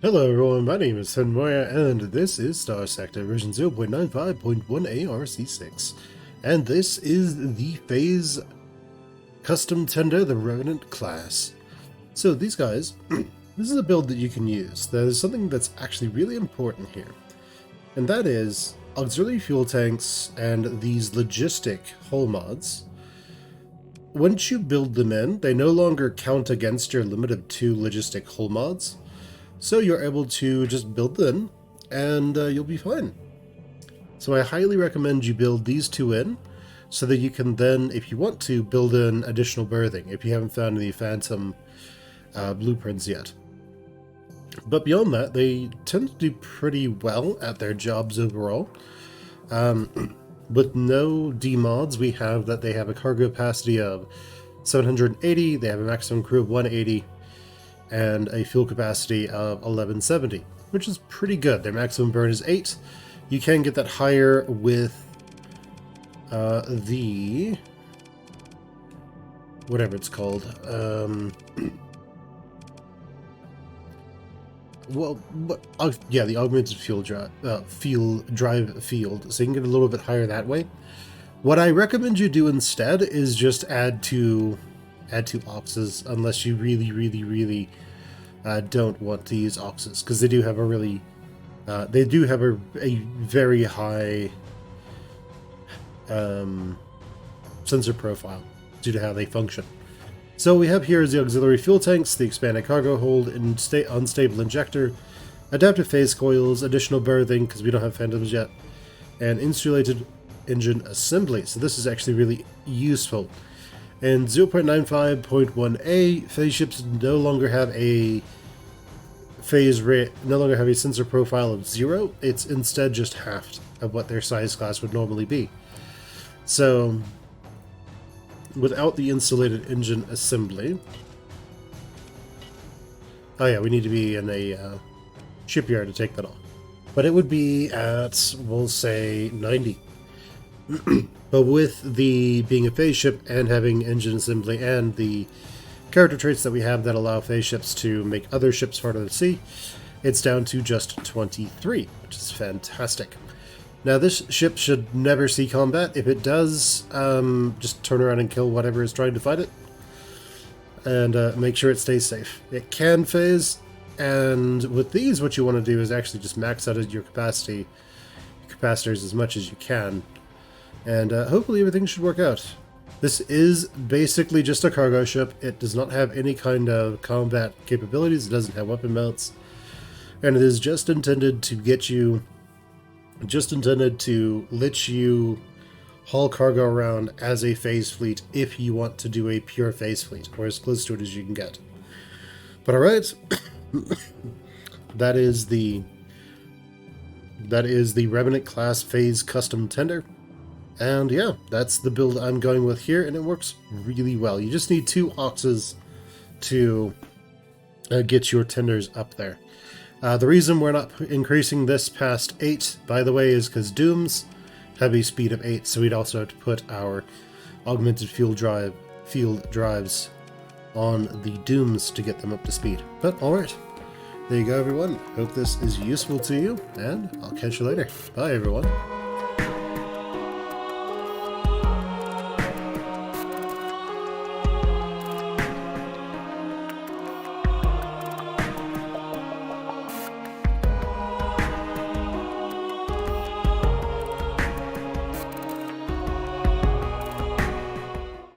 Hello everyone, my name is Muir, and this is Starsector version 0.95.1a-RC6. And this is the Phase Custom Tender, the Revenant class. So these guys, this is a build that you can use. There's something that's actually really important here. And that is auxiliary fuel tanks and these logistic hull mods. Once you build them in, they no longer count against your limit of 2 logistic hull mods. So you're able to just build them and you'll be fine. So I highly recommend you build these two in so that you can then, if you want to, build in additional berthing if you haven't found any Phantom blueprints yet. But beyond that, they tend to do pretty well at their jobs overall. With no demods, we have that they have a cargo capacity of 780, they have a maximum crew of 180, and a fuel capacity of 1170, which is pretty good. Their maximum burn is 8. You can get that higher with the... whatever it's called. Yeah, the augmented fuel drive field, so you can get a little bit higher that way. What I recommend you do instead is just add two oxes, unless you really don't want to use oxes, because they do have a really a very high sensor profile due to how they function. So we have here is the auxiliary fuel tanks, the expanded cargo hold, and unstable injector, adaptive phase coils, additional berthing because we don't have phantoms yet, and insulated engine assembly. So this is actually really useful. And 0.95.1a, phase ships no longer have a sensor profile of 0. It's instead just halved of what their size class would normally be. So without the insulated engine assembly, oh yeah, we need to be in a shipyard to take that off. But it would be at, we'll say, 90. But with the being a phase ship and having engine assembly and the character traits that we have that allow phase ships to make other ships harder to see, it's down to just 23, which is fantastic. Now this ship should never see combat. If it does, just turn around and kill whatever is trying to fight it, and make sure it stays safe. It can phase, and with these what you want to do is actually just max out your capacitors as much as you can. And hopefully everything should work out. This is basically just a cargo ship. It does not have any kind of combat capabilities. It doesn't have weapon mounts. And it is just intended to let you haul cargo around as a phase fleet if you want to do a pure phase fleet, or as close to it as you can get. But alright, that is the Revenant class phase custom tender. And yeah, that's the build I'm going with here, and it works really well. You just need 2 oxes to get your tenders up there. The reason we're not increasing this past 8, by the way, is because Dooms have a speed of 8, so we'd also have to put our augmented field drives on the Dooms to get them up to speed. But alright, there you go everyone. Hope this is useful to you, and I'll catch you later. Bye everyone.